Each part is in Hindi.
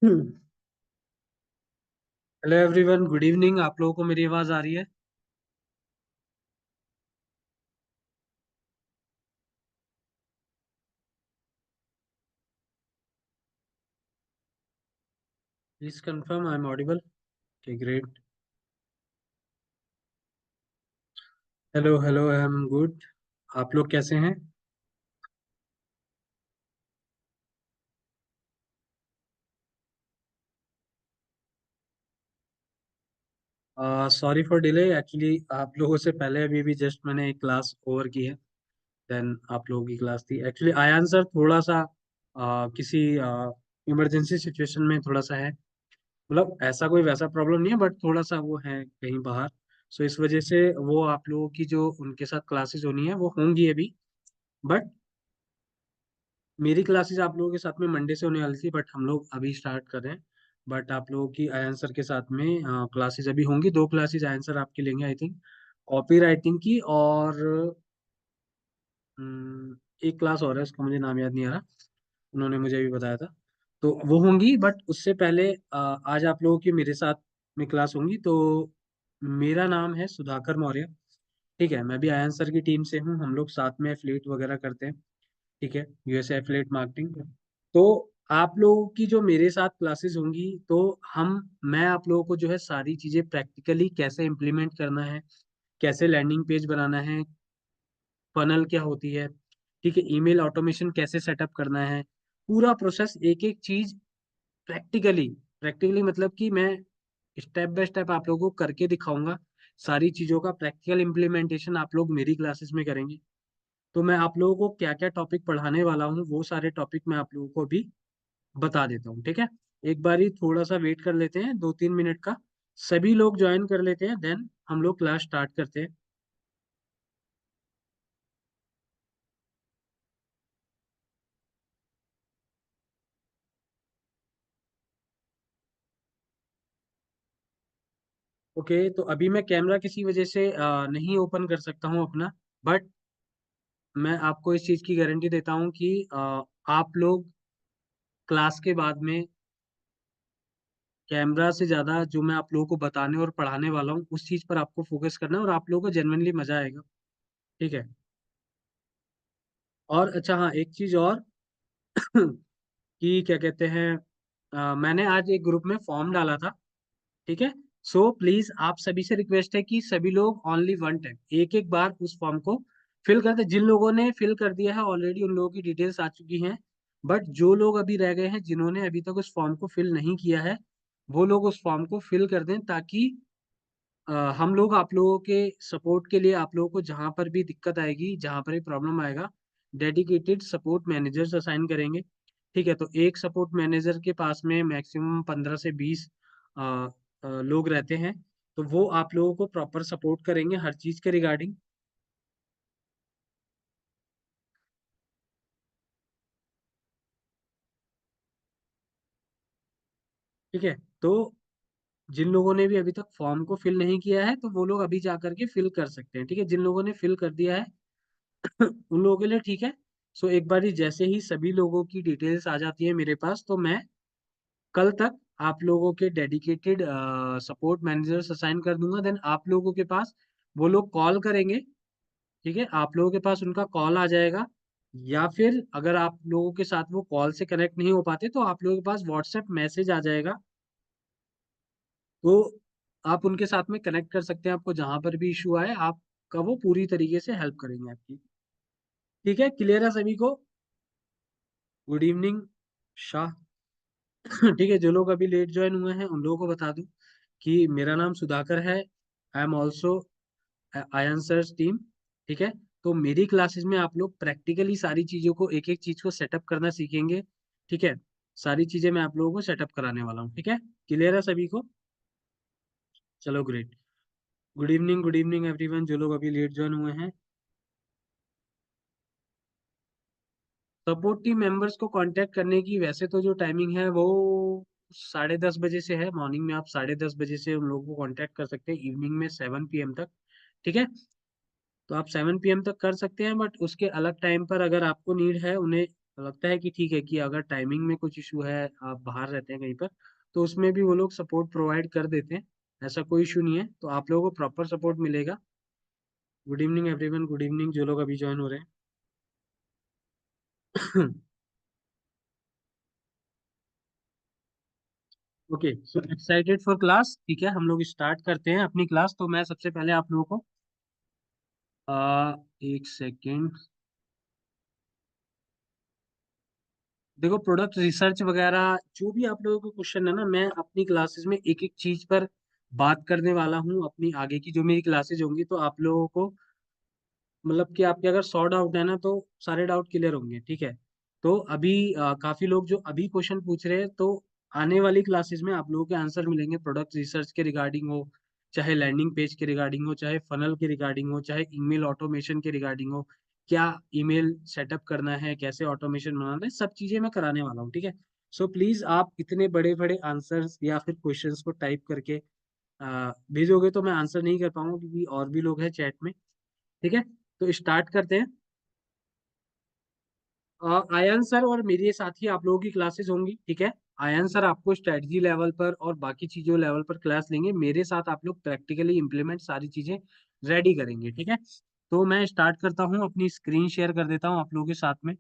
Hello everyone, good evening. आप लोगों को मेरी आवाज़ आ रही है? Please confirm I am audible. Okay, great. Hello hello, I am good. आप लोग कैसे हैं? Sorry for delay. एक्चुअली आप लोगों से पहले अभी भी जस्ट मैंने एक क्लास ओवर की है। देन आप लोगों की क्लास थी। एक्चुअली आयान सर थोड़ा सा किसी इमरजेंसी सिचुएशन में थोड़ा सा है। मतलब ऐसा कोई वैसा प्रॉब्लम नहीं है, बट थोड़ा सा वो है कहीं बाहर। सो इस वजह से वो आप लोगों की जो उनके साथ क्लासेस होनी है वो होंगी अभी। बट मेरी क्लासेस आप लोगों के साथ में मंडे से होने वाली थी, बट हम लोग अभी स्टार्ट कर रहे हैं। बट आप लोगों की आयन सर के साथ में क्लासेस अभी होंगी। दो क्लासेस आयन सर आपके लेंगे आई थिंक, कॉपी राइटिंग की। और एक क्लास और है, उसका मुझे नाम याद नहीं आ रहा। उन्होंने मुझे अभी बताया था। तो वो होंगी, बट उससे पहले आज आप लोगों की मेरे साथ में क्लास होंगी। तो मेरा नाम है सुधाकर मौर्य। ठीक है, मैं भी आयन सर की टीम से हूँ। हम लोग साथ में एफिलिएट वगैरह करते हैं। ठीक है, यूएसए एफिलिएट मार्केटिंग। तो आप लोगों की जो मेरे साथ क्लासेस होंगी, तो मैं आप लोगों को जो है सारी चीजें प्रैक्टिकली कैसे इम्प्लीमेंट करना है, कैसे लैंडिंग पेज बनाना है, फनल क्या होती है, ठीक है, ईमेल ऑटोमेशन कैसे सेटअप करना है, पूरा प्रोसेस एक एक चीज प्रैक्टिकली। प्रैक्टिकली मतलब कि मैं स्टेप बाय स्टेप आप लोगों को करके दिखाऊंगा। सारी चीजों का प्रैक्टिकल इम्प्लीमेंटेशन आप लोग मेरी क्लासेस में करेंगे। तो मैं आप लोगों को क्या क्या टॉपिक पढ़ाने वाला हूँ, वो सारे टॉपिक मैं आप लोगों को भी बता देता हूँ। ठीक है, एक बार ही थोड़ा सा वेट कर लेते हैं, 2-3 मिनट का। सभी लोग ज्वाइन कर लेते हैं, देन हम लोग क्लास स्टार्ट करते हैं। ओके, तो अभी मैं कैमरा किसी वजह से नहीं ओपन कर सकता हूँ अपना। बट मैं आपको इस चीज़ की गारंटी देता हूँ कि आप लोग क्लास के बाद में कैमरा से ज़्यादा जो मैं आप लोगों को बताने और पढ़ाने वाला हूँ उस चीज़ पर आपको फोकस करना है, और आप लोगों को जेन्युइनली मज़ा आएगा। ठीक है। और अच्छा, हाँ, एक चीज़ और कि क्या कहते हैं, मैंने आज एक ग्रुप में फॉर्म डाला था। ठीक है। सो प्लीज आप सभी से रिक्वेस्ट है कि सभी लोग ओनली वन टाइम एक एक बार उस फॉर्म को फिल कर दे। जिन लोगों ने फिल कर दिया है ऑलरेडी उन लोगों की डिटेल्स आ चुकी हैं। बट जो लोग अभी रह गए हैं, जिन्होंने अभी तक उस फॉर्म को फिल नहीं किया है, वो लोग उस फॉर्म को फिल कर दें, ताकि हम लोग आप लोगों के सपोर्ट के लिए, आप लोगों को जहां पर भी दिक्कत आएगी, जहां पर भी प्रॉब्लम आएगा, डेडिकेटेड सपोर्ट मैनेजर्स असाइन करेंगे। ठीक है, तो एक सपोर्ट मैनेजर के पास में मैक्सिमम 15 से 20 लोग रहते हैं। तो वो आप लोगों को प्रॉपर सपोर्ट करेंगे हर चीज के रिगार्डिंग। ठीक है, तो जिन लोगों ने भी अभी तक फॉर्म को फिल नहीं किया है, तो वो लोग अभी जा करके फिल कर सकते हैं। ठीक है, जिन लोगों ने फिल कर दिया है उन लोगों के लिए ठीक है। सो एक बार जैसे ही सभी लोगों की डिटेल्स आ जाती है मेरे पास, तो मैं कल तक आप लोगों के डेडिकेटेड सपोर्ट मैनेजर्स असाइन कर दूंगा। देन आप लोगों के पास वो लोग कॉल करेंगे। ठीक है, आप लोगों के पास उनका कॉल आ जाएगा। या फिर अगर आप लोगों के साथ वो कॉल से कनेक्ट नहीं हो पाते, तो आप लोगों के पास व्हाट्सएप मैसेज आ जाएगा। तो आप उनके साथ में कनेक्ट कर सकते हैं। आपको जहां पर भी इशू आए, आपका वो पूरी तरीके से हेल्प करेंगे आपकी। ठीक है, क्लियर है सभी को? Good evening Shah. ठीक है, जो लोग अभी लेट ज्वाइन हुए हैं उन लोगों को बता दूं कि मेरा नाम सुधाकर है। I am also Ayan sir's team. ठीक है, तो मेरी क्लासेस में आप लोग प्रैक्टिकली सारी चीज़ों को, एक एक चीज़ को सेटअप करना सीखेंगे। ठीक है, सारी चीज़ें मैं आप लोगों को सेटअप कराने वाला हूँ। ठीक है, क्लियर है सभी को? चलो ग्रेट। गुड इवनिंग एवरीवन, जो लोग अभी लेट ज्वाइन हुए हैं। सपोर्ट टीम मेंबर्स को कांटेक्ट करने की वैसे तो जो टाइमिंग है वो 10:30 बजे से है। मॉर्निंग में आप 10:30 बजे से उन लोगों को कांटेक्ट कर सकते हैं, इवनिंग में 7 PM तक। ठीक है, तो आप 7 PM तक कर सकते हैं, बट उसके अलग टाइम पर अगर आपको नीड है उन्हें लगता है कि ठीक है कि अगर टाइमिंग में कुछ इशू है, आप बाहर रहते हैं कहीं पर, तो उसमें भी वो लोग सपोर्ट प्रोवाइड कर देते हैं। ऐसा कोई इशू नहीं है, तो आप लोगों को प्रॉपर सपोर्ट मिलेगा। Good evening everyone, good evening जो लोग अभी ज्वाइन हो रहे हैं। Okay, so excited for class, ठीक है हम लोग स्टार्ट करते हैं अपनी क्लास। तो मैं सबसे पहले आप लोगों को एक सेकेंड, देखो प्रोडक्ट रिसर्च वगैरह जो भी आप लोगों को क्वेश्चन है ना, मैं अपनी क्लासेस में एक एक चीज पर बात करने वाला हूँ। अपनी आगे की जो मेरी क्लासेज होंगी, तो आप लोगों को मतलब कि आपके अगर 100 डाउट है ना, तो सारे डाउट क्लियर होंगे, ठीक है। तो अभी काफी लोग जो अभी क्वेश्चन पूछ रहे हैं, तो आने वाली क्लासेस में आप लोगों के आंसर मिलेंगे प्रोडक्ट रिसर्च के रिगार्डिंग हो, चाहे लैंडिंग पेज के रिगार्डिंग हो, चाहे फनल के रिगार्डिंग हो, चाहे ईमेल ऑटोमेशन के रिगार्डिंग हो, क्या ईमेल सेटअप करना है, कैसे ऑटोमेशन बनाना है, सब चीजें मैं कराने वाला हूँ, ठीक है। सो प्लीज आप इतने बड़े बड़े आंसर्स या फिर क्वेश्चंस को टाइप करके भेजोगे तो मैं आंसर नहीं कर पाऊंगा, क्योंकि और भी लोग हैं चैट में, ठीक है। तो स्टार्ट करते हैं। आयन सर और मेरे साथ ही आप लोगों की क्लासेस होंगी, ठीक है। आयन सर आपको स्ट्रेटजी लेवल पर और बाकी चीजों लेवल पर क्लास लेंगे, मेरे साथ आप लोग प्रैक्टिकली इंप्लीमेंट सारी चीजें रेडी करेंगे, ठीक है। तो मैं स्टार्ट करता हूँ, अपनी स्क्रीन शेयर कर देता हूँ आप लोगों के साथ में।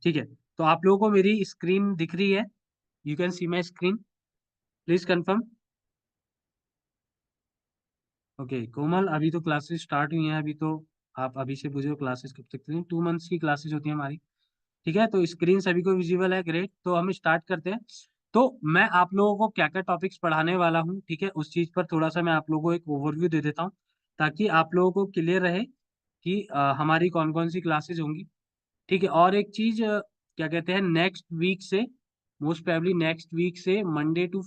ठीक है, तो आप लोगों को मेरी स्क्रीन दिख रही है? You can see my screen, please confirm. Okay Komal, अभी तो क्लासेस स्टार्ट हुई हैं, अभी तो आप अभी से पूछो क्लासेस कब तक चलेंगी, 2 मंथ्स की क्लासेस होती है हमारी, ठीक है। तो स्क्रीन सभी को विजिबल है, ग्रेट। तो हम स्टार्ट करते हैं। तो मैं आप लोगों को क्या क्या टॉपिक्स पढ़ाने वाला हूँ, ठीक है, उस चीज पर थोड़ा सा मैं आप लोगों को एक ओवरव्यू दे देता हूँ, ताकि आप लोगों को क्लियर रहे कि हमारी कौन कौन सी क्लासेस होंगी, ठीक है। और एक चीज क्या कहते हैं, नेक्स्ट वीक से, मोस्ट प्रोबेबली नेक्स्ट वीक से मंडे टू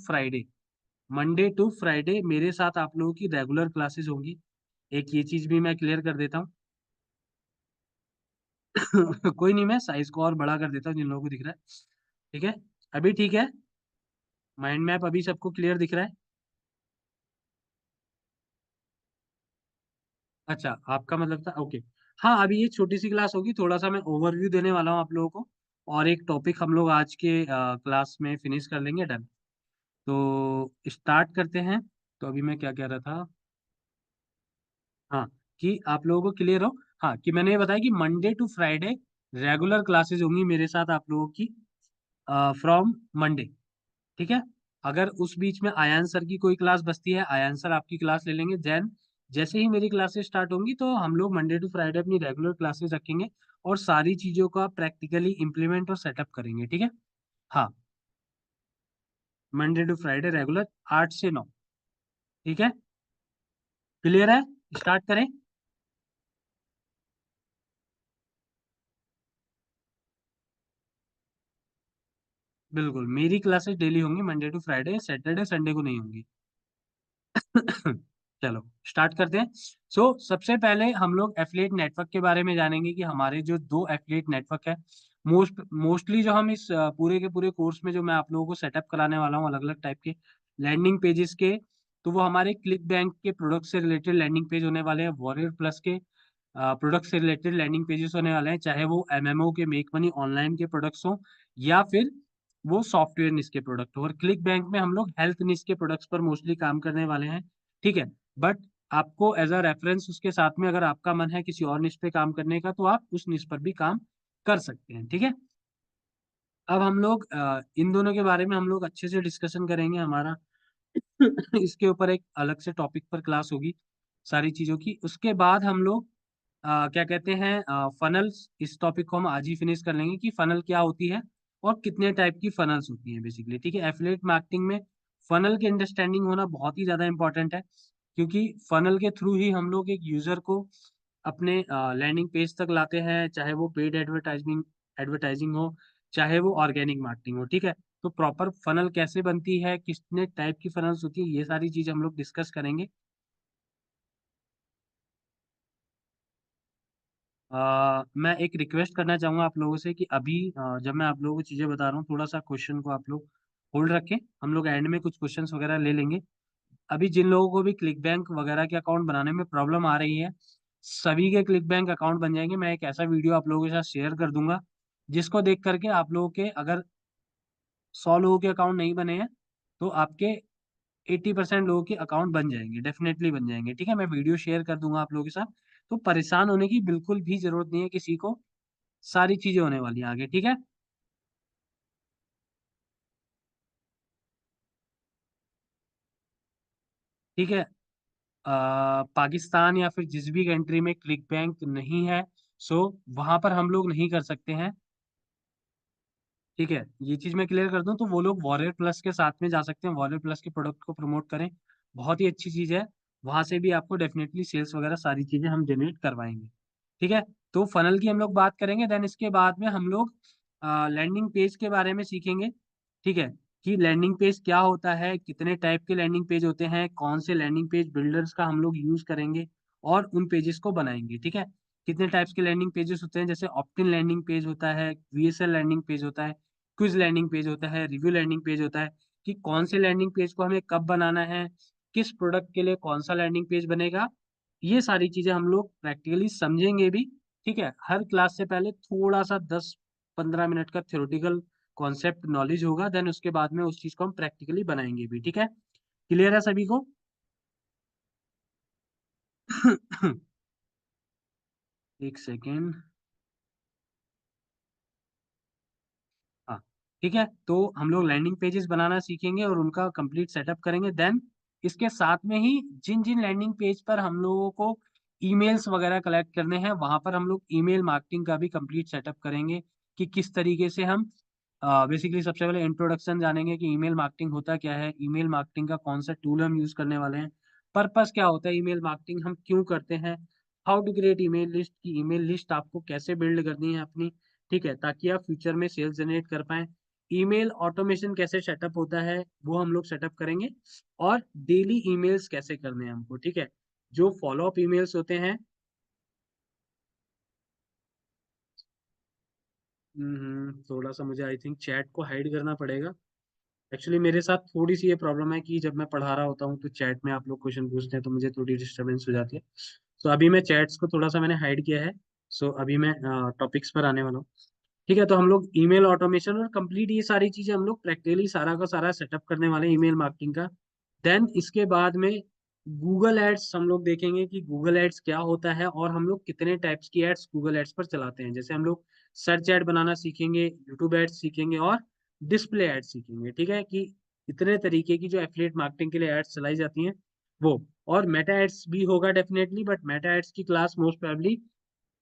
फ्राइडे मेरे साथ आप लोगों की रेगुलर क्लासेस होंगी। एक ये चीज भी मैं क्लियर कर देता हूँ। कोई नहीं, मैं साइज को और बड़ा कर देता हूँ जिन लोगों को दिख रहा है, ठीक है। अभी ठीक है, माइंड मैप अभी सबको क्लियर दिख रहा है? अच्छा, आपका मतलब था, ओके। हाँ, अभी ये छोटी सी क्लास होगी, थोड़ा सा मैं ओवरव्यू देने वाला हूँ आप लोगों को, और एक टॉपिक हम लोग आज के क्लास में फिनिश कर लेंगे, डन। तो स्टार्ट करते हैं। तो अभी मैं क्या कह रहा था, हाँ, कि आप लोगों को क्लियर हो, हाँ, कि मैंने ये बताया कि Monday to Friday regular classes होंगी मेरे साथ आप लोगों की, फ्रॉम मंडे, ठीक है। अगर उस बीच में आयान सर की कोई क्लास बचती है, आयान सर आपकी क्लास ले लेंगे, देन जैसे ही मेरी क्लासेस स्टार्ट होंगी, तो हम लोग मंडे टू फ्राइडे अपनी रेगुलर क्लासेस रखेंगे, और सारी चीजों का प्रैक्टिकली इम्प्लीमेंट और सेटअप करेंगे, ठीक है। हाँ, मंडे टू फ्राइडे रेगुलर 8 से 9, ठीक है, क्लियर है? स्टार्ट करें। बिल्कुल, मेरी क्लासेस डेली होंगी, Monday to Friday, Saturday Sunday को नहीं होंगी। चलो स्टार्ट करते हैं। सबसे पहले हम लोग एफिलिएट नेटवर्क के बारे में जानेंगे, कि हमारे जो 2 एफिलिएट नेटवर्क है, मोस्टली जो हम इस पूरे के पूरे कोर्स में जो मैं आप लोगों को सेटअप कराने वाला हूँ, अलग अलग टाइप के लैंडिंग पेजेस के, तो वो हमारे क्लिक बैंक के प्रोडक्ट से रिलेटेड लैंडिंग पेज होने वाले हैं, वॉरियर प्लस के प्रोडक्ट से रिलेटेड लैंडिंग पेजेस होने वाले हैं, चाहे वो एमएमओ के, मेक मनी ऑनलाइन के प्रोडक्ट्स हो, या फिर वो सॉफ्टवेयर निश के प्रोडक्ट हो। और क्लिक बैंक में हम लोग हेल्थ निश के प्रोडक्ट्स पर मोस्टली काम करने वाले हैं, ठीक है। बट आपको एज अ रेफरेंस उसके साथ में, अगर आपका मन है किसी और निश पे काम करने का, तो आप उस निश पर भी काम कर सकते हैं, ठीक है। अब हम लोग इन दोनों के बारे में हम लोग अच्छे से डिस्कशन करेंगे, हमारा इसके ऊपर एक अलग से टॉपिक पर क्लास होगी सारी चीजों की। उसके बाद हम लोग क्या कहते हैं, फनल्स, इस टॉपिक को हम आज ही फिनिश कर लेंगे, कि फनल क्या होती है और कितने टाइप की फनल्स होती हैं बेसिकली, ठीक है। एफिलिएट मार्केटिंग में फनल की अंडरस्टैंडिंग होना बहुत ही ज्यादा इंपॉर्टेंट है, क्योंकि फनल के थ्रू ही हम लोग एक यूजर को अपने लैंडिंग पेज तक लाते हैं, चाहे वो पेड एडवर्टाइजिंग एडवर्टाइजिंग हो, चाहे वो ऑर्गेनिक मार्केटिंग हो, ठीक है। तो प्रॉपर फनल कैसे बनती है, कितने टाइप की फनल्स होती है, ये सारी चीज हम लोग डिस्कस करेंगे। मैं एक रिक्वेस्ट करना चाहूंगा आप लोगों से, कि अभी जब मैं आप लोगों को चीजें बता रहा हूँ, थोड़ा सा क्वेश्चन को आप लोग होल्ड रखें, हम लोग एंड में कुछ क्वेश्चंस वगैरह ले लेंगे। अभी जिन लोगों को भी क्लिक बैंक वगैरह के अकाउंट बनाने में प्रॉब्लम आ रही है, सभी के क्लिक बैंक अकाउंट बन जाएंगे। मैं एक ऐसा वीडियो आप लोगों के साथ शेयर कर दूंगा जिसको देख करके आप लोगों के अगर 100 लोगों के अकाउंट नहीं बने हैं तो आपके 80% लोगों के अकाउंट बन जाएंगे, डेफिनेटली बन जाएंगे। ठीक है, मैं वीडियो शेयर कर दूंगा आप लोगों के साथ। तो परेशान होने की बिल्कुल भी जरूरत नहीं है किसी को, सारी चीजें होने वाली हैं आगे। ठीक है। ठीक है। पाकिस्तान या फिर जिस भी कंट्री में क्लिक बैंक नहीं है, सो वहां पर हम लोग नहीं कर सकते हैं। ठीक है, ये चीज मैं क्लियर कर दूं तो वो लोग वॉरियर प्लस के साथ में जा सकते हैं, वॉरियर प्लस के प्रोडक्ट को प्रमोट करें। बहुत ही अच्छी चीज है। वहां से भी आपको डेफिनेटली सेल्स वगैरह सारी चीजें हम जनरेट करवाएंगे। ठीक है। तो फनल की हम लोग बात करेंगे, देन इसके बाद में हम लोग लैंडिंग पेज के बारे में सीखेंगे। ठीक है, कि लैंडिंग पेज क्या होता है, कितने टाइप के लैंडिंग पेज होते हैं, कौन से लैंडिंग पेज बिल्डर्स का हम लोग यूज करेंगे और उन पेजेस को बनाएंगे। ठीक है, कितने टाइप्स के लैंडिंग पेजेस होते हैं, जैसे ऑप्टिन लैंडिंग पेज होता है, वीएसएल लैंडिंग पेज होता है, क्विज लैंडिंग पेज होता है, रिव्यू लैंडिंग पेज होता है। कि कौन से लैंडिंग पेज को हमें कब बनाना है, किस प्रोडक्ट के लिए कौन सा लैंडिंग पेज बनेगा, ये सारी चीजें हम लोग प्रैक्टिकली समझेंगे भी। ठीक है, हर क्लास से पहले थोड़ा सा 10-15 मिनट का थ्योरेटिकल कॉन्सेप्ट नॉलेज होगा, देन उसके बाद में उस चीज को हम प्रैक्टिकली बनाएंगे भी। ठीक है, क्लियर है सभी को? एक सेकेंड। हाँ, ठीक है। तो हम लोग लैंडिंग पेजेस बनाना सीखेंगे और उनका कंप्लीट सेटअप करेंगे। देन इसके साथ में ही जिन जिन लैंडिंग पेज पर हम लोगों को ईमेल्स वगैरह कलेक्ट करने हैं, वहां पर हम लोग ईमेल मार्केटिंग का भी कंप्लीट सेटअप करेंगे कि किस तरीके से हम बेसिकली सबसे पहले इंट्रोडक्शन जानेंगे कि ईमेल मार्केटिंग होता क्या है, ईमेल मार्केटिंग का कौन सा टूल हम यूज करने वाले हैं, पर्पस क्या होता है ईमेल मार्केटिंग, हम क्यों करते हैं, how to create email list की ईमेल लिस्ट आपको कैसे बिल्ड करनी है अपनी। ठीक है, ताकि आप फ्यूचर में सेल्स जनरेट कर पाए। ईमेल ऑटोमेशन कैसे सेटअप होता है वो हम लोग सेटअप करेंगे। और डेली ईमेल्स कैसे करने हैं हमको। ठीक है, जो फॉलो अप ईमेल्स होते हैं। थोड़ा सा मुझे आई थिंक चैट को हाइड करना पड़ेगा। एक्चुअली मेरे साथ थोड़ी सी ये प्रॉब्लम है कि जब मैं पढ़ा रहा होता हूँ तो चैट में आप लोग क्वेश्चन पूछते हैं तो मुझे थोड़ी डिस्टर्बेंस हो जाती है। तो अभी मैं चैट्स को थोड़ा सा मैंने हाइड किया है। सो अभी मैं टॉपिक्स पर आने वाला हूँ। ठीक है, तो हम लोग ईमेल ऑटोमेशन और कंप्लीट ये सारी चीजें हम लोग प्रैक्टिकली सारा का सारा सेटअप करने वाले हैं ईमेल मार्केटिंग का। देन इसके बाद में गूगल एड्स हम लोग देखेंगे कि गूगल एड्स क्या होता है और हम लोग कितने टाइप्स की एड्स गूगल एड्स पर चलाते हैं। जैसे हम लोग सर्च एड बनाना सीखेंगे, यूट्यूब एड्स सीखेंगे और डिस्प्ले एड्स सीखेंगे। ठीक है, कि इतने तरीके की जो एफिलिएट मार्केटिंग के लिए एड्स चलाई जाती हैं वो। और मेटा एड्स भी होगा डेफिनेटली, बट मेटा एड्स की class most probably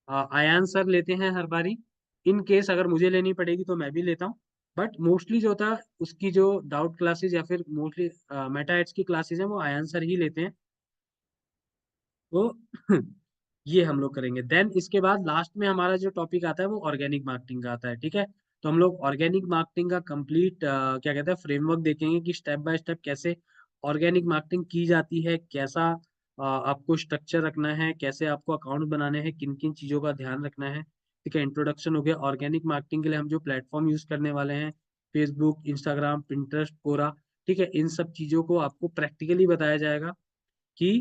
Ayan sir लेते हैं हर बारी। इन केस अगर मुझे लेनी पड़ेगी तो मैं भी लेता हूँ। बट मोस्टली जो होता है उसकी जो डाउट क्लासेस या फिर मोस्टली मेटा एड्स की क्लासेस हैं वो आयान सर ही लेते हैं। तो ये हम लोग करेंगे। देन इसके बाद लास्ट में हमारा जो टॉपिक आता है वो ऑर्गेनिक मार्केटिंग का आता है। ठीक है, तो हम लोग ऑर्गेनिक मार्केटिंग का कंप्लीट क्या कहते हैं फ्रेमवर्क देखेंगे कि स्टेप बाय स्टेप कैसे ऑर्गेनिक मार्केटिंग की जाती है, कैसा आपको स्ट्रक्चर रखना है, कैसे आपको अकाउंट बनाने हैं, किन किन चीज़ों का ध्यान रखना है। ठीक है, इंट्रोडक्शन हो गया ऑर्गेनिक मार्केटिंग के लिए हम जो प्लेटफॉर्म यूज करने वाले हैं, फेसबुक, इंस्टाग्राम, पिंटरेस्ट, कोरा। ठीक है, इन सब चीज़ों को आपको प्रैक्टिकली बताया जाएगा कि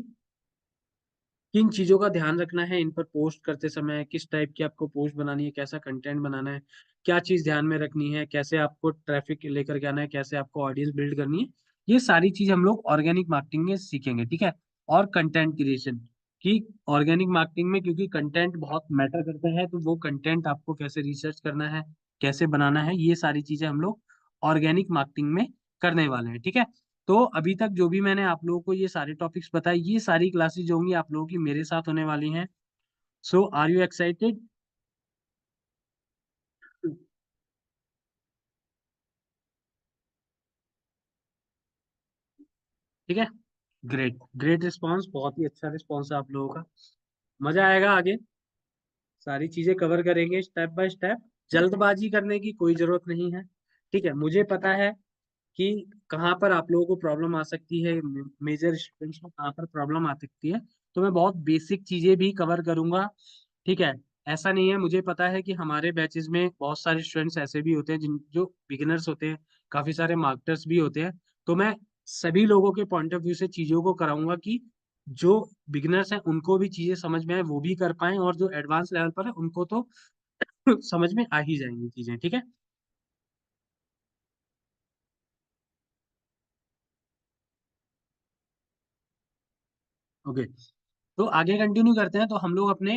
किन चीजों का ध्यान रखना है इन पर पोस्ट करते समय, किस टाइप की आपको पोस्ट बनानी है, कैसा कंटेंट बनाना है, क्या चीज ध्यान में रखनी है, कैसे आपको ट्रैफिक लेकर के आना है, कैसे आपको ऑडियंस बिल्ड करनी है। ये सारी चीज हम लोग ऑर्गेनिक मार्केटिंग में सीखेंगे। ठीक है, और कंटेंट क्रिएशन की ऑर्गेनिक मार्केटिंग में, क्योंकि कंटेंट बहुत मैटर करता है, तो वो कंटेंट आपको कैसे रिसर्च करना है, कैसे बनाना है, ये सारी चीजें हम लोग ऑर्गेनिक मार्केटिंग में करने वाले हैं। ठीक है, तो अभी तक जो भी मैंने आप लोगों को ये सारे टॉपिक्स बताए, ये सारी क्लासेस जो होंगी आप लोगों की मेरे साथ होने वाली हैं। सो आर यू एक्साइटेड? ठीक है, ग्रेट ग्रेट रिस्पांस, बहुत ही अच्छा रिस्पांस है आप लोगों का। मजा आएगा आगे, सारी चीजें कवर करेंगे स्टेप बाय स्टेप। जल्दबाजी करने की कोई जरूरत नहीं है। ठीक है, मुझे पता है कि कहाँ पर आप लोगों को प्रॉब्लम आ सकती है, मेजर स्टूडेंट्स को कहाँ पर प्रॉब्लम आ सकती है। तो मैं बहुत बेसिक चीजें भी कवर करूंगा। ठीक है, ऐसा नहीं है, मुझे पता है कि हमारे बैचेस में बहुत सारे स्टूडेंट्स ऐसे भी होते हैं जिन जो बिगिनर्स होते हैं, काफी सारे मार्केटर्स भी होते हैं। तो मैं सभी लोगों के पॉइंट ऑफ व्यू से चीजों को कराऊंगा कि जो बिगिनर्स हैं उनको भी चीजें समझ में आए वो भी कर पाए, और जो एडवांस लेवल पर है उनको तो समझ में आ ही जाएंगी चीजें, ठीक है। ओके, तो आगे कंटिन्यू करते हैं। तो हम लोग अपने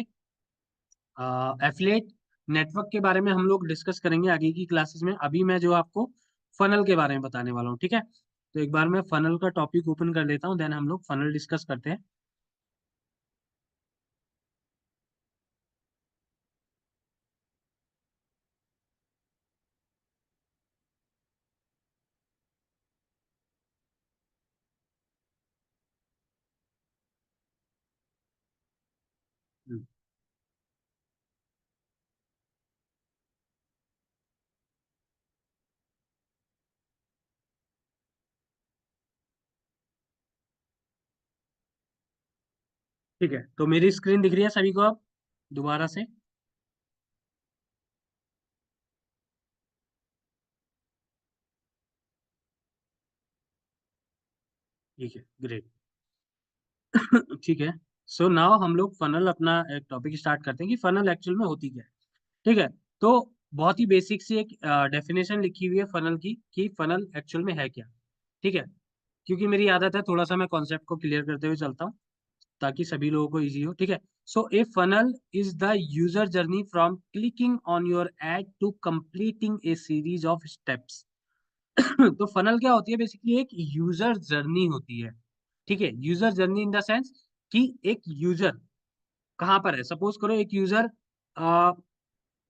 एफिलिएट नेटवर्क के बारे में हम लोग डिस्कस करेंगे आगे की क्लासेस में। अभी मैं जो आपको फनल के बारे में बताने वाला हूँ, ठीक है। तो एक बार मैं फनल का टॉपिक ओपन कर लेता हूँ, देन हम लोग फनल डिस्कस करते हैं। हम्म, ठीक है, तो मेरी स्क्रीन दिख रही है सभी को अब दोबारा से? ठीक है, ग्रेट। ठीक है, सो नाउ हम लोग फनल अपना एक टॉपिक स्टार्ट करते हैं कि फनल एक्चुअल में होती क्या है। ठीक है, तो बहुत ही बेसिक सी एक डेफिनेशन लिखी हुई है फनल की, कि फनल एक्चुअल में है क्या। ठीक है, क्योंकि मेरी आदत है थोड़ा सा मैं कॉन्सेप्ट को क्लियर करते हुए चलता हूँ, ताकि सभी लोगों को इजी हो। ठीक है, so a funnel is the user journey from clicking on your ad to completing a series of steps. तो फनल क्या होती है, बेसिकली एक यूजर जर्नी होती है। ठीक है, user journey in the sense कि एक यूजर कहाँ पर है। सपोज करो एक यूजर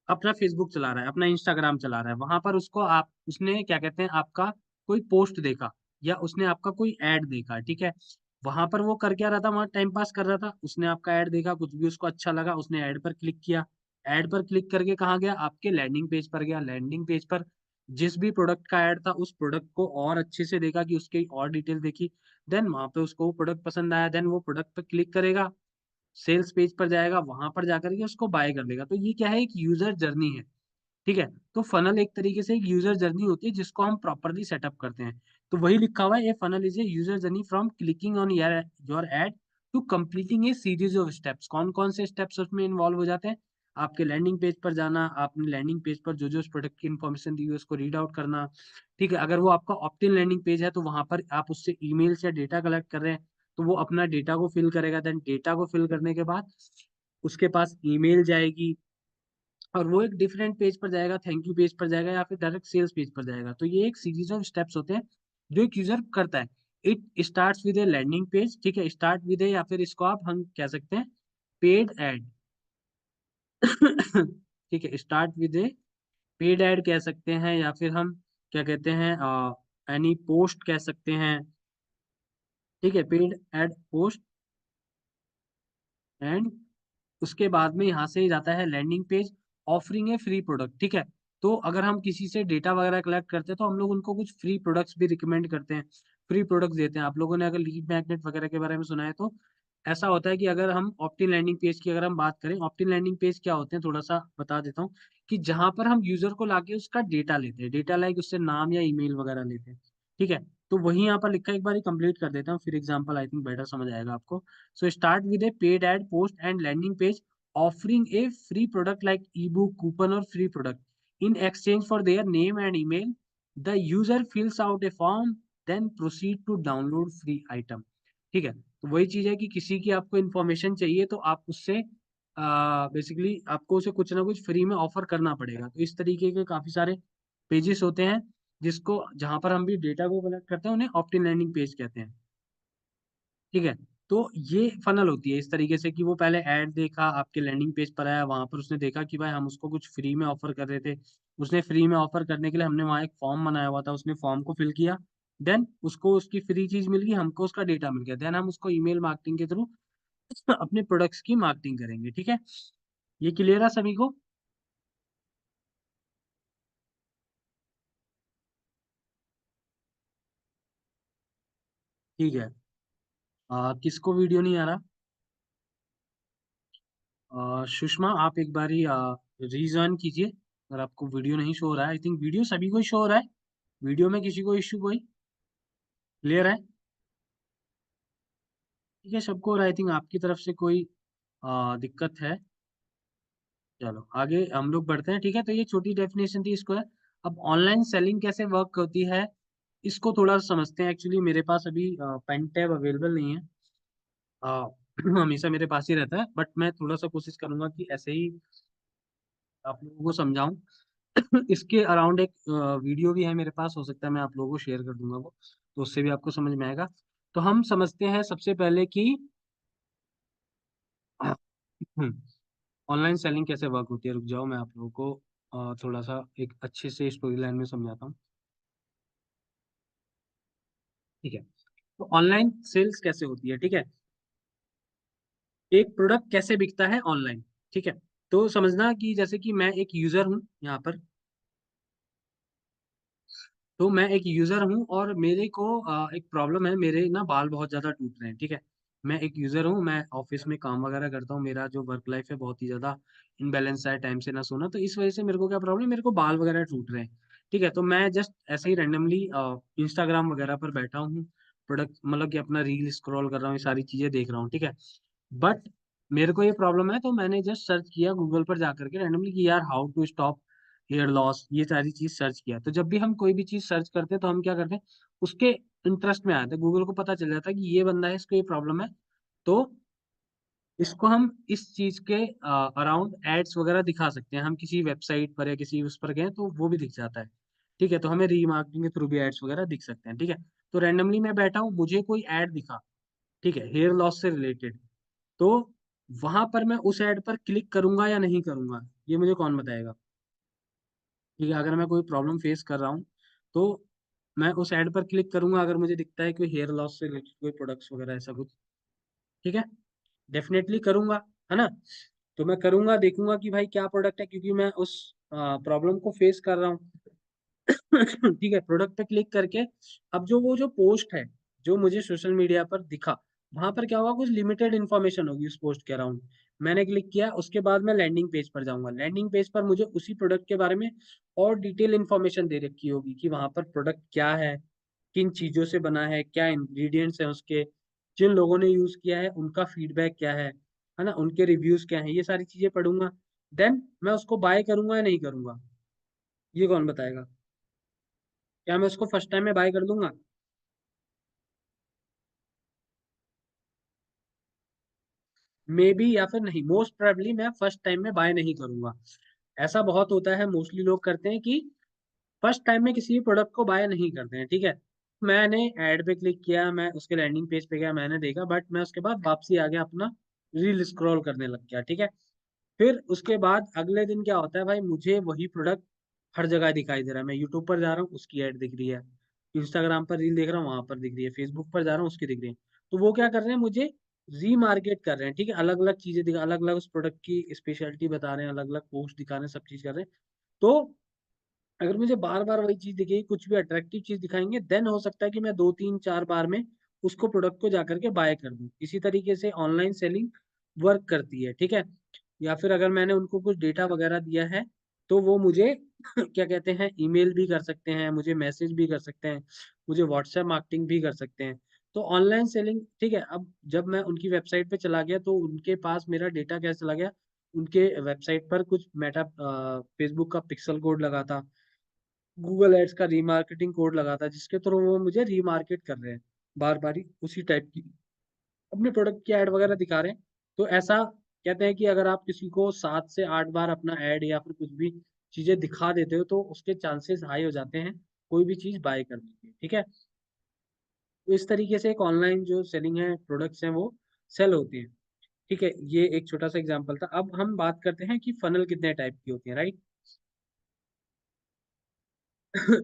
अपना फेसबुक चला रहा है, अपना इंस्टाग्राम चला रहा है, वहां पर उसको आप उसने क्या कहते हैं आपका कोई पोस्ट देखा, या उसने आपका कोई ऐड देखा, ठीक है। वहां पर वो कर क्या रहा था, वहां टाइम पास कर रहा था, उसने आपका ऐड देखा, कुछ भी उसको अच्छा लगा, उसने ऐड पर क्लिक किया। ऐड पर क्लिक करके कहाँ गया, आपके लैंडिंग पेज पर गया। लैंडिंग पेज पर जिस भी प्रोडक्ट का ऐड था उस प्रोडक्ट को और अच्छे से देखा, कि उसकी और डिटेल देखी। देन वहां पे उसको वो प्रोडक्ट पसंद आया, देन वो प्रोडक्ट पर क्लिक करेगा, सेल्स पेज पर जाएगा, वहां पर जाकर के उसको बाय कर लेगा। तो ये क्या है, एक यूजर जर्नी है। ठीक है, तो फनल एक तरीके से एक यूजर जर्नी होती है जिसको हम प्रॉपरली सेटअप करते हैं। तो वही लिखा हुआ है, a funnel is a user journey from clicking on your ad to completing a series of steps. कौन कौन से स्टेप्स उसमें इन्वॉल्व हो जाते हैं, आपके लैंडिंग पेज पर जाना, आपने लैंडिंग पेज पर जो जो उस प्रोडक्ट की इन्फॉर्मेशन दी है उसको रीड आउट करना। ठीक है, अगर वो आपका ऑप्टिन लैंडिंग पेज है तो वहां पर आप उससे ईमेल्स या डेटा कलेक्ट कर रहे हैं, तो वो अपना डेटा को फिल करेगा। देन डेटा को फिल करने के बाद उसके पास ईमेल जाएगी, और वो एक डिफरेंट पेज पर जाएगा, थैंक यू पेज पर जाएगा, या फिर डायरेक्ट सेल्स पेज पर जाएगा। तो ये एक सीरीज ऑफ स्टेप्स होते हैं जो एक यूजर करता है। It starts with a landing page, ठीक है, स्टार्ट विद ए, या फिर इसको आप हम कह सकते हैं पेड एड। ठीक है, start with A paid ad कह सकते हैं, या फिर हम क्या कहते हैं एनी पोस्ट कह सकते हैं। ठीक है, पेड एड पोस्ट, एंड उसके बाद में यहाँ से जाता है landing page offering a free product. ठीक है, तो अगर हम किसी से डेटा वगैरह कलेक्ट करते हैं तो हम लोग उनको कुछ फ्री प्रोडक्ट्स भी रिकमेंड करते हैं, फ्री प्रोडक्ट्स देते हैं। आप लोगों ने अगर लीड मैग्नेट वगैरह के बारे में सुना है तो ऐसा होता है कि अगर हम ऑप्टिन लैंडिंग पेज की अगर हम बात करें, ऑप्टिन लैंडिंग पेज क्या होते हैं थोड़ा सा बता देता हूँ, कि जहां पर हम यूजर को लाके उसका डेटा लेते हैं, डेटा लाइक उससे नाम या ईमेल वगैरह लेते हैं। ठीक है, तो वही यहाँ पर लिखा है, एक बार कंप्लीट कर देता हूँ, फिर एग्जांपल आई थिंक बेटर समझ आएगा आपको। So start with a paid ad post and landing page offering a free product like ebook, coupon or free product. In exchange for their name and email, the user fills out a form, then proceed to download free item. ठीक है, तो वही चीज है कि किसी की आपको इन्फॉर्मेशन चाहिए तो आप उससे बेसिकली आपको उसे कुछ ना कुछ फ्री में ऑफर करना पड़ेगा। तो इस तरीके के काफी सारे पेजेस होते हैं जिसको जहां पर हम भी डेटा को कलेक्ट करते हैं, उन्हें ऑप्टिन लैंडिंग पेज कहते हैं। ठीक है, तो ये फनल होती है इस तरीके से कि वो पहले ऐड देखा, आपके लैंडिंग पेज पर आया, वहां पर उसने देखा कि भाई हम उसको कुछ फ्री में ऑफर कर रहे थे, उसने फ्री में ऑफर करने के लिए हमने वहाँ एक फॉर्म बनाया हुआ था, उसने फॉर्म को फिल किया। देन उसको उसकी फ्री चीज मिल गई, हमको उसका डेटा मिल गया, देन हम उसको ईमेल मार्केटिंग के थ्रू अपने प्रोडक्ट्स की मार्केटिंग करेंगे। ठीक है, ये क्लियर है सभी को? ठीक है, किसको वीडियो नहीं आ रहा? सुषमा आप एक बारी रीजॉइन कीजिए अगर आपको वीडियो नहीं शो हो रहा है। आई थिंक वीडियो सभी को ही शो हो रहा है, वीडियो में किसी को इश्यू कोई? क्लियर है? ठीक है सबको, और आई थिंक आपकी तरफ से कोई दिक्कत है। चलो आगे हम लोग बढ़ते हैं। ठीक है, तो ये छोटी डेफिनेशन थी इसको है। अब ऑनलाइन सेलिंग कैसे वर्क होती है इसको थोड़ा समझते हैं। एक्चुअली मेरे पास अभी पेन टैब अवेलेबल नहीं है, आ, हमेशा मेरे पास ही रहता है, बट मैं थोड़ा सा कोशिश करूंगा कि ऐसे ही आप लोगों को समझाऊं। इसके अराउंड एक वीडियो भी है मेरे पास, हो सकता है मैं आप लोगों को शेयर कर दूंगा वो, तो उससे भी आपको समझ में आएगा। तो हम समझते हैं सबसे पहले कि ऑनलाइन सेलिंग कैसे वर्क होती है। रुक जाओ, मैं आप लोगों को थोड़ा सा एक अच्छे से स्टोरी लाइन में समझाता हूँ। ठीक है, तो ऑनलाइन सेल्स कैसे होती है। ठीक है, एक प्रोडक्ट कैसे बिकता है ऑनलाइन। ठीक है, तो समझना कि जैसे कि मैं एक यूजर हूँ यहाँ पर, तो मैं एक यूजर हूँ और मेरे को एक प्रॉब्लम है, मेरे ना बाल बहुत ज्यादा टूट रहे हैं। ठीक है, मैं एक यूजर हूँ, मैं ऑफिस में काम वगैरह करता हूँ, मेरा जो वर्क लाइफ है बहुत ही ज्यादा इनबैलेंस है, टाइम से ना सोना, तो इस वजह से मेरे को क्या प्रॉब्लम है, मेरे को बाल वगैरह टूट रहे हैं। ठीक है, तो मैं जस्ट ऐसे ही रैंडमली इंस्टाग्राम वगैरह पर बैठा हूँ, प्रोडक्ट मतलब कि अपना रील स्क्रॉल कर रहा हूँ, ये सारी चीजें देख रहा हूँ। ठीक है, बट मेरे को ये प्रॉब्लम है, तो मैंने जस्ट सर्च किया गूगल पर जा करके रैंडमली कि यार how to stop hair loss, ये सारी चीज सर्च किया। तो जब भी हम कोई भी चीज सर्च करते हैं तो हम क्या करते हैं, उसके इंटरेस्ट में आते हैं, गूगल को पता चल जाता है कि ये बंदा है, इसको ये प्रॉब्लम है, तो इसको हम इस चीज के अराउंड एड्स वगैरह दिखा सकते हैं। हम किसी वेबसाइट पर या किसी उस पर गए तो वो भी दिख जाता है। ठीक है, तो हमें रीमार्केटिंग के थ्रू भी एड्स वगैरह दिख सकते हैं। ठीक है, तो रैंडमली मैं बैठा हूँ, मुझे कोई एड दिखा, ठीक है, हेयर लॉस से रिलेटेड, तो वहां पर मैं उस ऐड पर क्लिक करूंगा या नहीं करूंगा, ये मुझे कौन बताएगा। ठीक है, अगर मैं कोई प्रॉब्लम फेस कर रहा हूँ तो मैं उस ऐड पर क्लिक करूंगा अगर मुझे दिखता है कोई हेयर लॉस से रिलेटेड कोई प्रोडक्ट्स वगैरह ऐसा कुछ। ठीक है, डेफिनेटली करूंगा, है ना। तो मैं करूंगा, देखूंगा कि भाई क्या प्रोडक्ट है, क्योंकि मैं उस प्रॉब्लम को फेस कर रहा हूँ। ठीक है, प्रोडक्ट पे क्लिक करके अब जो वो जो पोस्ट है जो मुझे सोशल मीडिया पर दिखा, वहां पर क्या होगा, कुछ लिमिटेड इन्फॉर्मेशन होगी उस पोस्ट के अराउंड। मैंने क्लिक किया, उसके बाद मैं लैंडिंग पेज पर जाऊंगा, लैंडिंग पेज पर मुझे उसी प्रोडक्ट के बारे में और डिटेल इन्फॉर्मेशन दे रखी होगी कि वहां पर प्रोडक्ट क्या है, किन चीजों से बना है, क्या इंग्रेडिएंट्स हैं उसके, जिन लोगों ने यूज किया है उनका फीडबैक क्या है ना, उनके रिव्यूज क्या हैं, ये सारी चीजें पढ़ूंगा। देन मैं उसको बाय करूंगा या नहीं करूंगा, ये कौन बताएगा। क्या मैं उसको फर्स्ट टाइम में बाय कर दूंगा। मे बी या फिर नहीं, मोस्ट प्रोबेबली मैं फर्स्ट टाइम में बाय नहीं करूंगा। ऐसा बहुत होता है, मोस्टली लोग करते हैं कि फर्स्ट टाइम में किसी भी प्रोडक्ट को बाय नहीं करते हैं। ठीक है, मैंने ऐड पे क्लिक किया, मैं उसके लैंडिंग पेज पे गया, मैंने देखा, बट मैं उसके बाद वापसी आ गया, अपना रील स्क्रॉल करने लग गया। ठीक है, फिर उसके बाद अगले दिन क्या होता है भाई, मुझे वही प्रोडक्ट हर जगह दिखाई दे रहा है। मैं यूट्यूब पर जा रहा हूँ, उसकी ऐड दिख रही है, इंस्टाग्राम पर रील देख रहा हूँ, वहां पर दिख रही है, फेसबुक पर जा रहा हूँ, उसकी दिख रही है। तो वो क्या कर रहे हैं, मुझे रीमार्केट कर रहे हैं। ठीक है, अलग अलग चीजें दिखा, अलग अलग उस प्रोडक्ट की स्पेशलिटी बता रहे हैं, अलग अलग पोस्ट दिखा रहे हैं, सब चीज कर रहे हैं। तो अगर मुझे बार बार वही चीज दिखेगी, कुछ भी अट्रैक्टिव चीज दिखाएंगे, देन हो सकता है कि मैं 2 3 4 बार में उसको प्रोडक्ट को जाकर के बाय कर दूं। इसी तरीके से ऑनलाइन सेलिंग वर्क करती है। ठीक है, या फिर अगर मैंने उनको कुछ डेटा वगैरह दिया है तो वो मुझे क्या कहते हैं, ईमेल भी कर सकते हैं, मुझे मैसेज भी कर सकते हैं, मुझे व्हाट्सएप मार्केटिंग भी कर सकते हैं। तो ऑनलाइन सेलिंग, ठीक है, अब जब मैं उनकी वेबसाइट पे चला गया तो उनके पास मेरा डेटा कैसे चला गया, उनके वेबसाइट पर कुछ मेटा फेसबुक का पिक्सल कोड लगा था, गूगल एड्स का रीमार्केटिंग कोड लगा था, जिसके थ्रू वो मुझे रीमार्केट कर रहे हैं, बार बार ही उसी टाइप की अपने प्रोडक्ट की एड वगैरह दिखा रहे हैं। तो ऐसा कहते हैं कि अगर आप किसी को 7 से 8 बार अपना एड या फिर कुछ भी चीजें दिखा देते हो तो उसके चांसेस हाई हो जाते हैं कोई भी चीज बाय करने के। ठीक है, तो इस तरीके से एक ऑनलाइन जो सेलिंग है, प्रोडक्ट्स हैं वो सेल होती हैं। ठीक है, ये एक छोटा सा एग्जांपल था। अब हम बात करते हैं कि फनल कितने टाइप की होती है, राइट।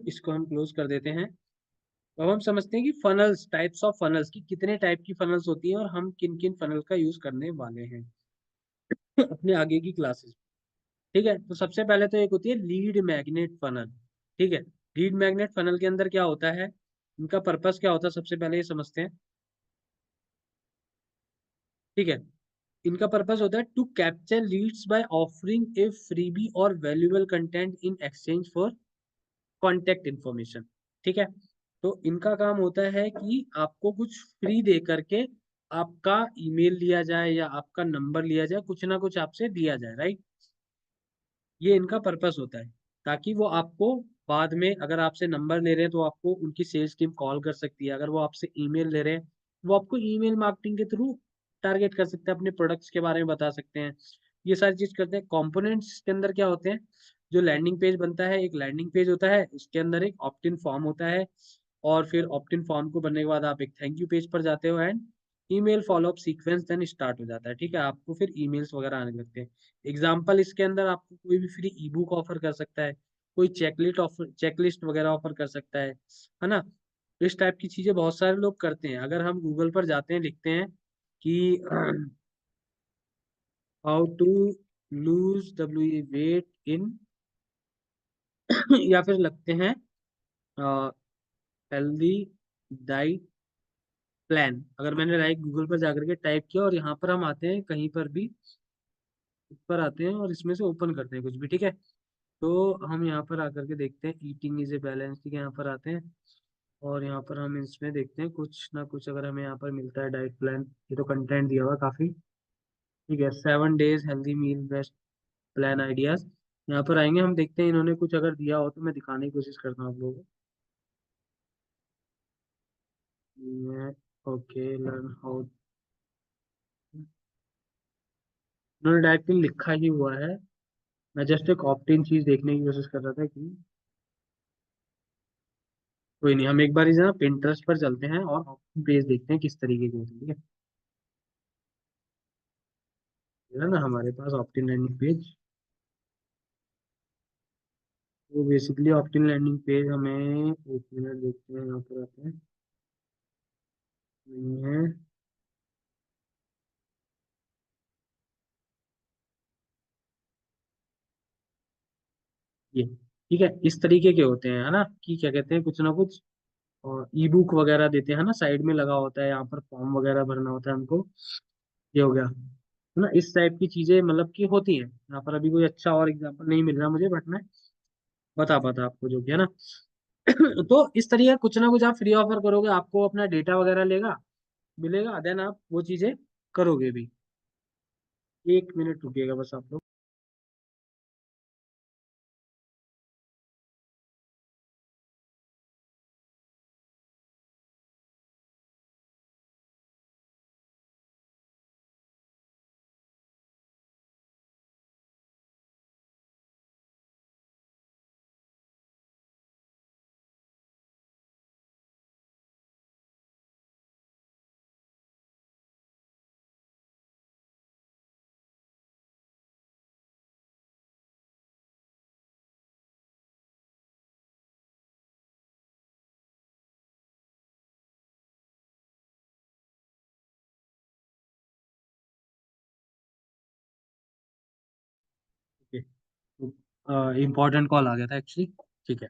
इसको हम क्लोज कर देते हैं। तो अब हम समझते हैं कि फनल्स, टाइप्स ऑफ फनल्स की कितने टाइप की फनल्स होती हैं और हम किन किन फनल का यूज करने वाले हैं अपने आगे की क्लासेस। ठीक है, तो सबसे पहले तो एक होती है लीड मैग्नेट फनल। ठीक है, लीड मैग्नेट फनल के अंदर क्या होता है, इनका पर्पस क्या होता है, सबसे पहले ये समझते हैं। ठीक है, इनका पर्पस होता है to capture leads by offering a freebie और valuable content in exchange for contact information. ठीक है, तो इनका काम होता है कि आपको कुछ फ्री दे करके आपका ईमेल लिया जाए या आपका नंबर लिया जाए, कुछ ना कुछ आपसे लिया जाए, राइट। ये इनका पर्पस होता है, ताकि वो आपको बाद में अगर आपसे नंबर ले रहे हैं तो आपको उनकी सेल्स टीम कॉल कर सकती है। अगर वो आपसे ईमेल ले रहे हैं, वो आपको ईमेल मार्केटिंग के थ्रू टारगेट कर सकते हैं, अपने प्रोडक्ट्स के बारे में बता सकते हैं। ये सारी चीज करते हैं। कंपोनेंट्स के अंदर क्या होते हैं, जो लैंडिंग पेज बनता है, एक लैंडिंग पेज होता है, उसके अंदर एक ऑप्ट इन फॉर्म होता है, और फिर ऑप्ट इन फॉर्म को बनने के बाद आप एक थैंक यू पेज पर जाते हो, and email follow up sequence then start हो जाता है। ठीक है, आपको फिर ईमेल्स वगैरह आने लगते हैं। एग्जाम्पल, इसके अंदर आपको कोई भी फ्री ई बुक ऑफर कर सकता है, कोई चेकलिस्ट वगैरह ऑफर कर सकता है ना। इस टाइप की चीजें बहुत सारे लोग करते हैं। अगर हम गूगल पर जाते हैं, लिखते हैं कि हाउ टू लूज वेट इन या फिर लगते हैं हेल्दी डाइट प्लान, अगर मैंने राइट गूगल पर जाकर के टाइप किया और यहाँ पर हम आते हैं कहीं पर भी ऊपर आते हैं और इसमें से ओपन करते हैं कुछ भी, ठीक है। तो हम यहाँ पर आकर के देखते हैं ईटिंग इज ए बैलेंस, ठीक है, यहाँ पर आते हैं और यहाँ पर हम इसमें देखते हैं कुछ ना कुछ अगर हमें यहाँ पर मिलता है डाइट प्लान। ये तो कंटेंट दिया हुआ है काफी, ठीक है। 7 days healthy meal best plan ideas, यहाँ पर आएंगे, हम देखते हैं इन्होंने कुछ अगर दिया हो तो मैं दिखाने की कोशिश करता हूँ आप लोगों को। ओके, लर्न हाउ, उन्होंने डायरेक्टली लिखा ही हुआ है। मैं जस्ट एक ऑप्ट इन चीज देखने की कोशिश कर रहा था कि कोई नहीं, हम एक बार इसे ना पिंटरेस्ट पर चलते हैं और ऑप्ट इन पेज देखते हैं किस तरीके के होते हैं, ठीक है। ये है ना हमारे पास ऑप्ट इन लैंडिंग पेज। तो basically opt in landing page हमें, एक मिनट देखते हैं, यहाँ पर आते हैं, नहीं है ये, ठीक है। इस तरीके के होते हैं, है ना, कि क्या कहते हैं, कुछ ना कुछ और ई बुक वगैरह देते हैं, है ना, साइड में लगा होता है, यहाँ पर फॉर्म वगैरह भरना होता है हमको। ये हो गया, है ना, इस टाइप की चीजें मतलब कि होती हैं। यहाँ पर अभी कोई अच्छा और एग्जांपल नहीं मिल रहा मुझे, बट मैं बता पाता आपको जो कि है ना। तो इस तरीके का कुछ ना कुछ आप फ्री ऑफर करोगे, आपको अपना डेटा वगैरह लेगा, मिलेगा, देन आप वो चीजें करोगे भी। एक मिनट रुकिएगा बस आप लोग। इम्पोर्टेंट कॉल आ गया था एक्चुअली, ठीक है।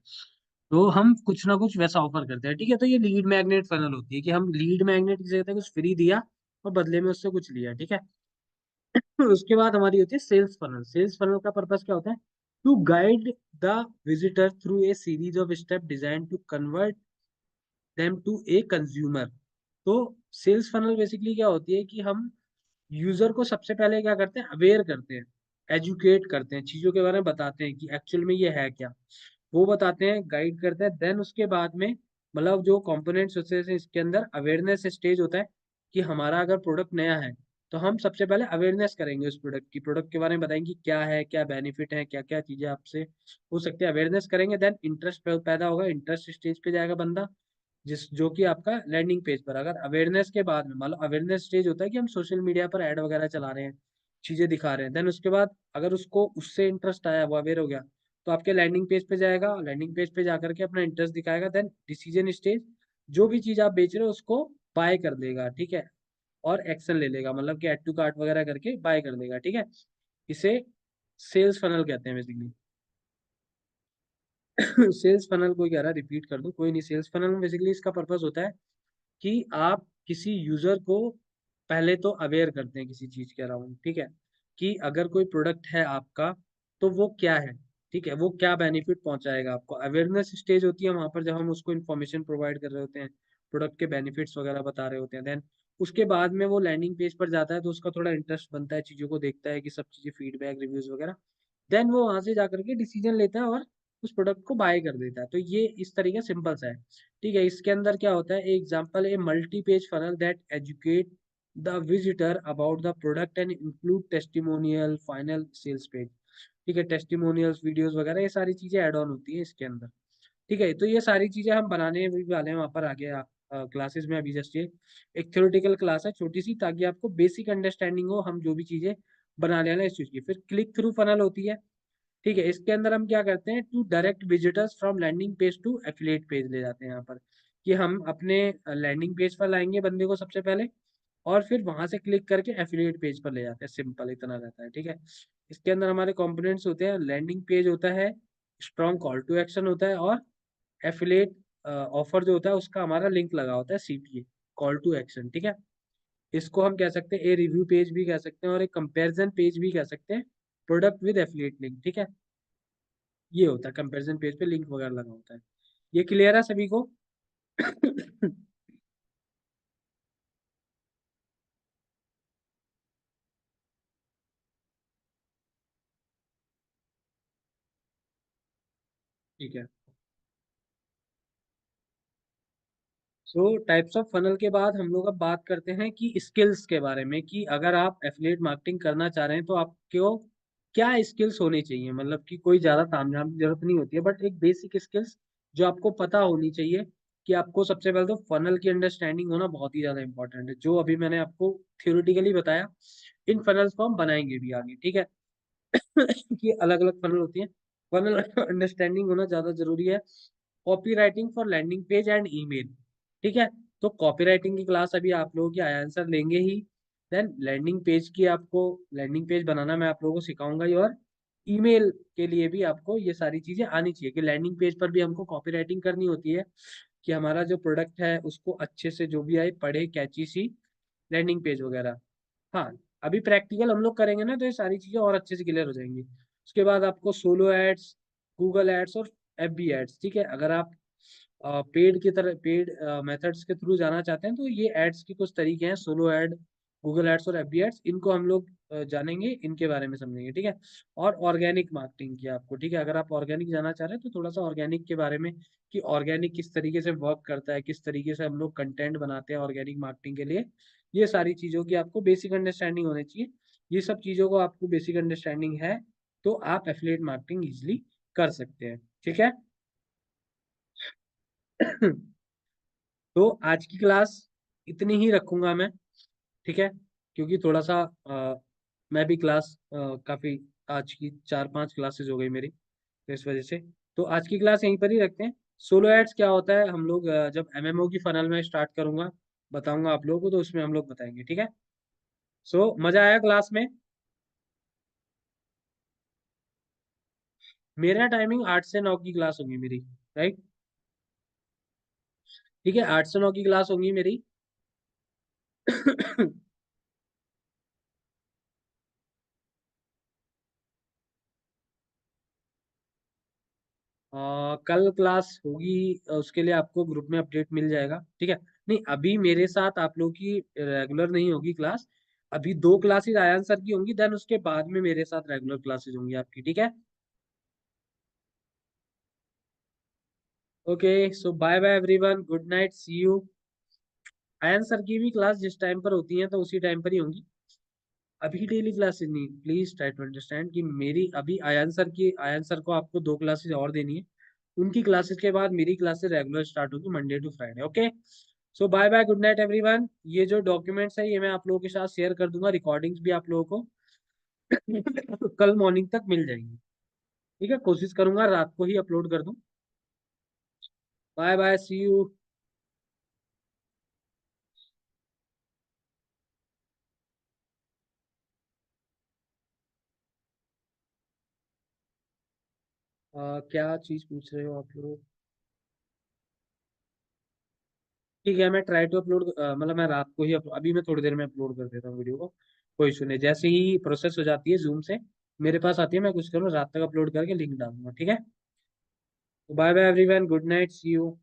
तो हम कुछ ना कुछ वैसा ऑफर करते हैं, ठीक है। तो ये लीड मैग्नेट फनल होती है कि हम लीड मैग्नेट किसे कहते हैं, कुछ फ्री दिया और बदले में उससे कुछ लिया, ठीक है। उसके बाद हमारी होती है सेल्स फनल। सेल्स फनल का पर्पस क्या होता है, to guide the visitor through a series of step design to convert them to a consumer. तो सेल्स फनल बेसिकली क्या होती है कि हम यूजर को सबसे पहले क्या करते हैं, अवेयर करते हैं, एजुकेट करते हैं, चीजों के बारे में बताते हैं कि एक्चुअल में ये है क्या, वो बताते हैं, गाइड करते हैं। देन उसके बाद में मतलब जो कंपोनेंट्स होते हैं इसके अंदर अवेयरनेस स्टेज होता है कि हमारा अगर प्रोडक्ट नया है तो हम सबसे पहले अवेयरनेस करेंगे उस प्रोडक्ट के बारे में, बताएंगे कि क्या है, क्या बेनिफिट है, क्या क्या चीजें आपसे हो सकती है, अवेयरनेस करेंगे। देन इंटरेस्ट पैदा होगा, इंटरेस्ट स्टेज पे जाएगा बंदा, जिस जो कि आपका लैंडिंग पेज पर। अगर अवेयरनेस के बाद में मतलब अवेयरनेस स्टेज होता है कि हम सोशल मीडिया पर ऐड वगैरह चला रहे हैं, चीजें दिखा रहे हैं, देन उसके बाद अगर उसको उससे इंटरेस्ट आया, वो अवेयर हो गया, तो आपके लैंडिंग पेज पे जाएगा, लैंडिंग पेज पे जाकर के अपना इंटरेस्ट दिखाएगा। देन डिसीजन स्टेज, जो भी चीज आप बेच रहे हो उसको बाय कर देगा, ठीक है, और एक्शन ले लेगा, मतलब कि एड टू कार्ट वगैरह करके बाय कर देगा, ठीक है। इसे सेल्स फनल कहते हैं बेसिकली। सेल्स फनल कोई कह रहा है रिपीट कर दो, कोई नहीं। सेल्स फनल में बेसिकली इसका पर्पस होता है कि आप किसी यूजर को पहले तो अवेयर करते हैं किसी चीज के अराउंड, ठीक है, कि अगर कोई प्रोडक्ट है आपका तो वो क्या है, ठीक है, वो क्या बेनिफिट पहुंचाएगा आपको। अवेयरनेस स्टेज होती है वहां पर जब हम उसको इन्फॉर्मेशन प्रोवाइड कर रहे होते हैं, प्रोडक्ट के बेनिफिट्स वगैरह बता रहे होते हैं। देन उसके बाद में वो लैंडिंग पेज पर जाता है, तो उसका थोड़ा इंटरेस्ट बनता है, चीज़ों को देखता है कि सब चीज़ें फीडबैक रिव्यूज वगैरह, देन वो वहां से जाकर के डिसीजन लेता है और उस प्रोडक्ट को बाय कर देता है। तो ये इस तरीके सिंपल सा है। ठीक है, इसके अंदर क्या होता है, example a multi page funnel that educate the visitor about the product and include testimonial final sales page. ठीक है, टेस्टिमोनियल्स वीडियोस वगैरह ये सारी चीजें ऐड ऑन होती है इसके अंदर। ठीक है, तो ये सारी चीजें हम बनाने भी वाले हैं वहाँ पर आगे क्लासेस में। अभी जस्ट ये एक थ्योरेटिकल क्लास है छोटी सी, ताकि आपको बेसिक अंडरस्टैंडिंग हो हम जो भी चीजें बनाने वाले हैं इस चीज की। फिर क्लिक थ्रू फनल होती है। ठीक है, इसके अंदर हम क्या करते हैं, to direct visitors from landing page to affiliate page ले जाते हैं यहाँ पर, कि हम अपने लैंडिंग पेज पर लाएंगे बंदे को सबसे पहले, और फिर वहां से क्लिक करके एफिलिएट पेज पर ले जाते हैं। सिंपल इतना रहता है। ठीक है, इसके अंदर हमारे कंपोनेंट्स होते हैं, लैंडिंग पेज होता है, स्ट्रॉन्ग कॉल टू एक्शन होता है, और एफिलिएट ऑफर जो होता है उसका हमारा लिंक लगा होता है, सीपीए, कॉल टू एक्शन। ठीक है, इसको हम कह सकते हैं ए रिव्यू पेज भी कह सकते हैं, और एक कंपैरिजन पेज भी कह सकते हैं, प्रोडक्ट विद एफिलिएट लिंक। ठीक है, ये होता है कंपैरिजन पेज पे लिंक वगैरह लगा होता है। ये क्लियर है सभी को? ठीक है, सो टाइप्स ऑफ फनल के बाद हम लोग अब बात करते हैं कि स्किल्स के बारे में, कि अगर आप एफिलिएट मार्केटिंग करना चाह रहे हैं तो आपको क्या स्किल्स होनी चाहिए। मतलब कि कोई ज्यादा तामझाम की जरूरत नहीं होती है, बट एक बेसिक स्किल्स जो आपको पता होनी चाहिए, कि आपको सबसे पहले तो फनल की अंडरस्टैंडिंग होना बहुत ही ज्यादा इंपॉर्टेंट है, जो अभी मैंने आपको थियोरिटिकली बताया। इन फनल्स को हम बनाएंगे भी आगे। ठीक है, कि अलग अलग फनल होती है, फनल अंडरस्टैंडिंग होना ज्यादा जरूरी है। Copy writing for landing page and email. ठीक है, तो कॉपी राइटिंग की क्लास अभी आप लोगों की आंसर लेंगे ही। देन लैंडिंग पेज की आपको लैंडिंग पेज बनाना मैं आप लोगों को सिखाऊंगा ही, और ईमेल के लिए भी आपको ये सारी चीजें आनी चाहिए, कि लैंडिंग पेज पर भी हमको कॉपी राइटिंग करनी होती है, कि हमारा जो प्रोडक्ट है उसको अच्छे से जो भी आए पढ़े, कैची सी लैंडिंग पेज वगैरह। हाँ, अभी प्रैक्टिकल हम लोग करेंगे ना, तो ये सारी चीजें और अच्छे से क्लियर हो जाएंगी। उसके बाद आपको सोलो एड्स, गूगल एड्स और FB एड्स। ठीक है, अगर आप पेड की तरह पेड मेथड्स के थ्रू जाना चाहते हैं, तो ये एड्स के कुछ तरीके हैं, सोलो एड, गूगल एड्स और FB एड्स, इनको हम लोग जानेंगे, इनके बारे में समझेंगे। ठीक है, और ऑर्गेनिक मार्केटिंग की आपको, ठीक है, अगर आप ऑर्गेनिक जाना चाह रहे हैं तो थोड़ा सा ऑर्गेनिक के बारे में, कि ऑर्गेनिक किस तरीके से वर्क करता है, किस तरीके से हम लोग कंटेंट बनाते हैं ऑर्गेनिक मार्केटिंग के लिए, ये सारी चीज़ों की आपको बेसिक अंडरस्टैंडिंग होनी चाहिए। ये सब चीज़ों को आपको बेसिक अंडरस्टैंडिंग है, तो आप एफिलिएट मार्केटिंग इजिली कर सकते हैं। ठीक है। तो आज की क्लास इतनी ही रखूंगा मैं। ठीक है, क्योंकि थोड़ा सा मैं भी क्लास काफ़ी, आज की 4-5 क्लासेस हो गई मेरी, तो इस वजह से तो आज की क्लास यहीं पर ही रखते हैं। सोलो एड्स क्या होता है, हम लोग जब MMO की फनल में स्टार्ट करूंगा, बताऊंगा आप लोगों को, तो उसमें हम लोग बताएंगे। ठीक है, सो मजा आया क्लास में? मेरा टाइमिंग 8 से 9 की क्लास होगी मेरी, राइट? ठीक है, 8 से 9 की क्लास होगी मेरी। कल क्लास होगी, उसके लिए आपको ग्रुप में अपडेट मिल जाएगा। ठीक है, नहीं अभी मेरे साथ आप लोग की रेगुलर नहीं होगी क्लास। अभी 2 क्लासेस आयन सर की होंगी, देन उसके बाद में मेरे साथ रेगुलर क्लासेस होंगी आपकी। ठीक है, okay, so bye bye everyone, good night, see you. Ayan sir की भी क्लास जिस टाइम पर होती है तो उसी टाइम पर ही होंगी। अभी डेली क्लासेस नहीं, प्लीज ट्राई टू अंडरस्टैंड, कि मेरी अभी आयन सर को आपको 2 क्लासेस और देनी है। उनकी क्लासेस के बाद मेरी क्लासेस रेगुलर स्टार्ट होगी Monday to Friday. Okay, so bye bye, good night everyone. ये जो डॉक्यूमेंट्स है ये मैं आप लोगों के साथ शेयर कर दूंगा, रिकॉर्डिंग्स भी आप लोगों को कल मॉर्निंग तक मिल जाएंगी। ठीक है, कोशिश करूंगा रात को ही अपलोड कर दूं। Bye bye, see you. क्या चीज पूछ रहे हो आप लोग? ठीक है, मैं ट्राई टू अपलोड, मतलब मैं रात को ही अभी मैं थोड़ी देर में अपलोड कर देता हूँ वीडियो को। कोई इशू नहीं, जैसे ही प्रोसेस हो जाती है जूम से मेरे पास आती है, मैं कुछ करूँ रात तक अपलोड करके लिंक डालूंगा। ठीक है, bye bye everyone, good night, see you.